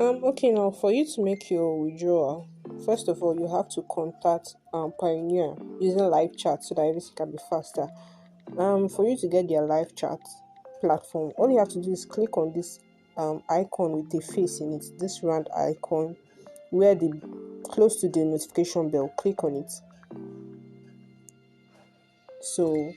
Okay, now for you to make your withdrawal, first of all, you have to contact Pioneer using live chat so that everything can be faster. For you to get their live chat platform, all you have to do is click on this icon with the face in it, this round icon where the close to the notification bell. Click on it. So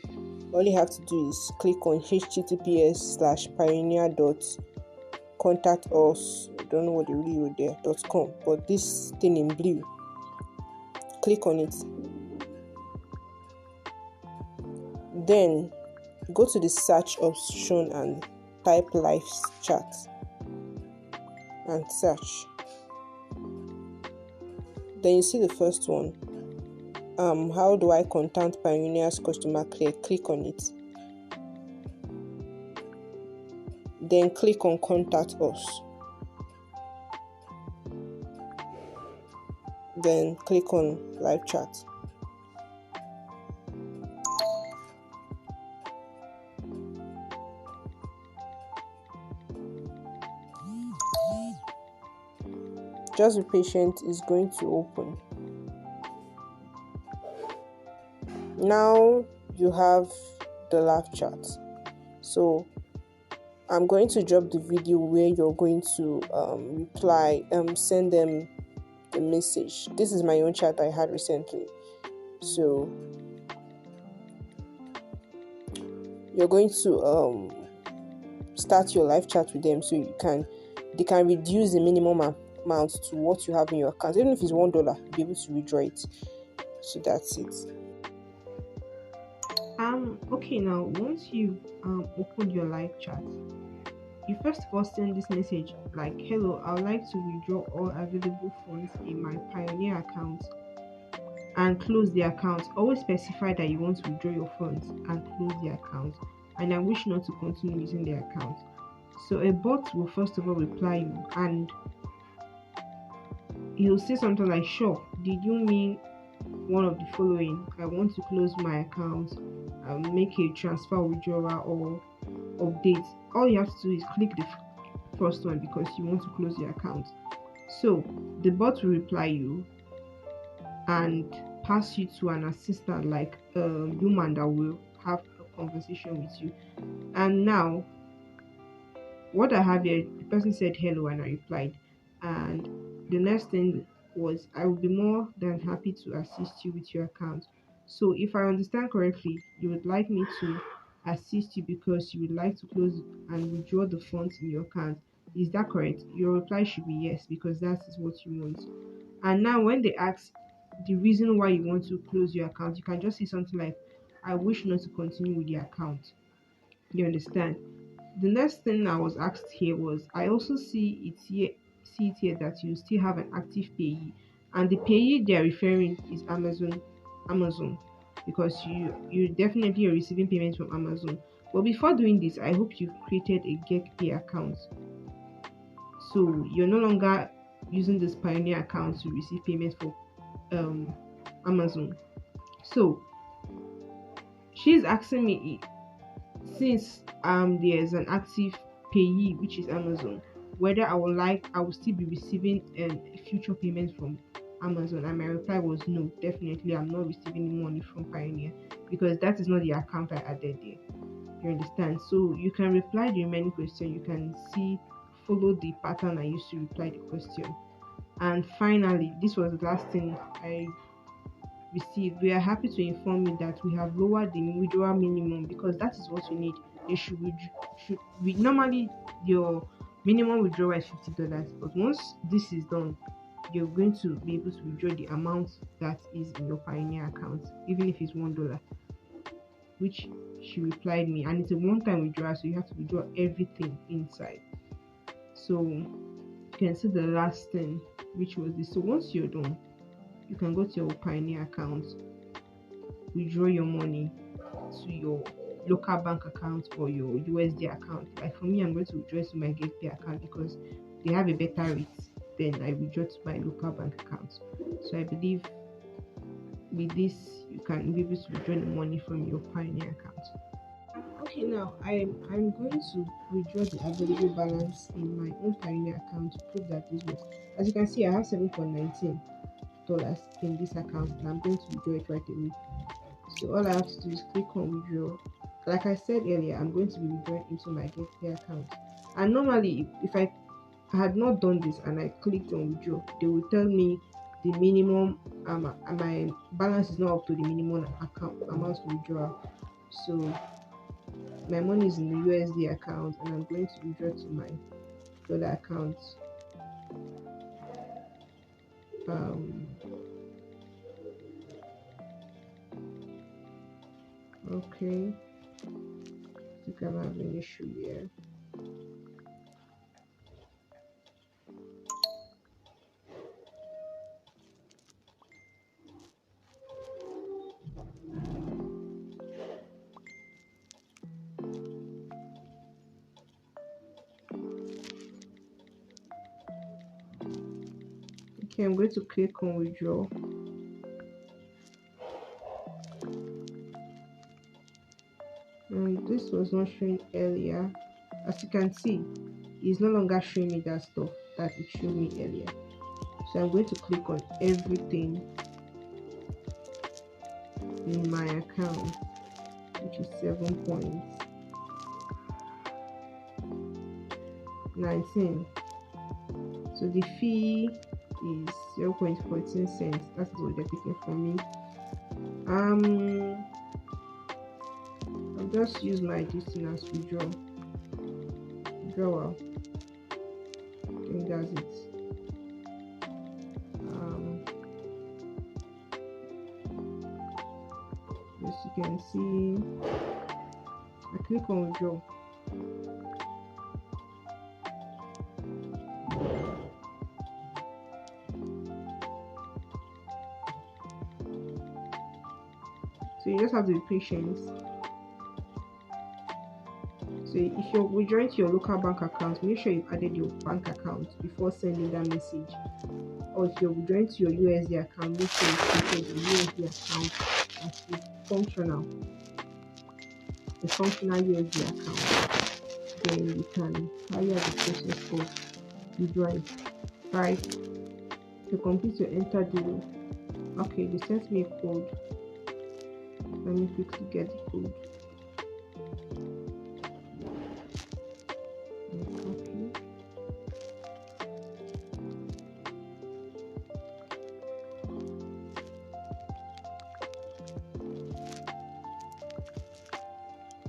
all you have to do is click on https:/pioneer.contact us. I don't know what they really wrote there .com, but this thing in blue, click on it. Then go to the search option and type live chat and search. Then you see the first one. How do I contact Pioneer's customer care? Click on it. Then click on contact us. Then click on live chat. Just be patient, it's going to open. Now you have the live chat. So I'm going to drop the video where you're going to reply, send them the message. This is my own chat I had recently. So you're going to start your live chat with them so they can reduce the minimum amount to what you have in your account. Even if it's $1, you'll be able to withdraw it. So that's it. Okay, now once you open your live chat, you first of all send this message like, hello, I would like to withdraw all available funds in my Pioneer account and close the account. Always specify that you want to withdraw your funds and close the account, and I wish not to continue using the account. So a bot will first of all reply you, and he'll say something like, sure, did you mean one of the following? I want to close my account, make a transfer, withdrawal, or update. All you have to do is click the first one because you want to close the account. So the bot will reply you and pass you to an assistant, like a human that will have a conversation with you. And now what I have here, the person said hello and I replied, and the next thing was, I will be more than happy to assist you with your account. So if I understand correctly, you would like me to assist you because you would like to close and withdraw the funds in your account. Is that correct? Your reply should be yes, because that is what you want. And now when they ask the reason why you want to close your account, you can just say something like, I wish not to continue with the account. You understand? The next thing I was asked here was, I also see it here that you still have an active payee, and the payee they're referring is Amazon, because you definitely are receiving payments from Amazon. But before doing this, I hope you've created a GetPay account, so you're no longer using this Pioneer account to receive payments for um Amazon. So she's asking me, since there's an active payee which is Amazon, whether I will still be receiving future payments from Amazon, and my reply was no, definitely I'm not receiving any money from Pioneer because that is not the account I added there. You understand? So you can reply the remaining question. You can see, follow the pattern I used to reply the question. And finally, this was the last thing I received. We are happy to inform you that we have lowered the withdrawal minimum because that is what you need. You should normally your minimum withdrawal is $50, but once this is done, you're going to be able to withdraw the amount that is in your Pioneer account, even if it's $1. Which she replied me, and it's a one-time withdrawal, so you have to withdraw everything inside. So you can see the last thing, which was this. So once you're done, you can go to your Pioneer account, withdraw your money to your local bank account or your USD account. Like for me, I'm going to withdraw to my GetPay account because they have a better rate than I withdraw to my local bank account. So I believe with this, you can be able to withdraw the money from your Pioneer account. Okay, now I'm going to withdraw the available balance in my own Pioneer account to prove that this works. As you can see, I have $7.19 in this account, and I'm going to withdraw it right away. So all I have to do is click on withdraw. Like I said earlier, I'm going to be withdrawing into my GetPay account. And normally, if I had not done this and I clicked on withdraw, they will tell me the minimum my balance is not up to the minimum account amount to withdraw. So my money is in the USD account and I'm going to withdraw to my dollar account. Um, okay, I think I'm having an issue here. Okay, I'm going to click on withdraw. And this was not showing earlier. As you can see, it's no longer showing me that stuff that it showed me earlier. So I'm going to click on everything in my account, which is 7.19. So the fee is 0.14 cents. That's what they're taking from me. I'll just use my distance as withdrawal. I think that's it. As you can see, I click on withdraw. So you just have to be patient. So if you're withdrawing to your local bank account, make sure you've added your bank account before sending that message. Or if you're withdrawing to your USD account, make sure you created the USD account as a functional USD account. Then you can carry out the process of withdrawing. Right. To complete your enter the okay, they sent me a code. Let me quickly get the code. Copy.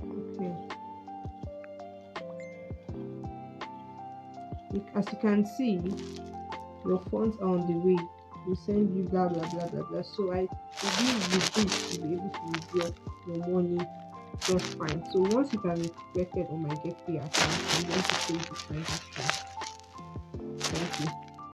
Okay. As you can see, your funds are on the way. We'll send you blah blah blah blah blah. So I believe with this you'll be able to withdraw your money just fine. So once it has reflected on my GetPay account, I'm going to save the transaction.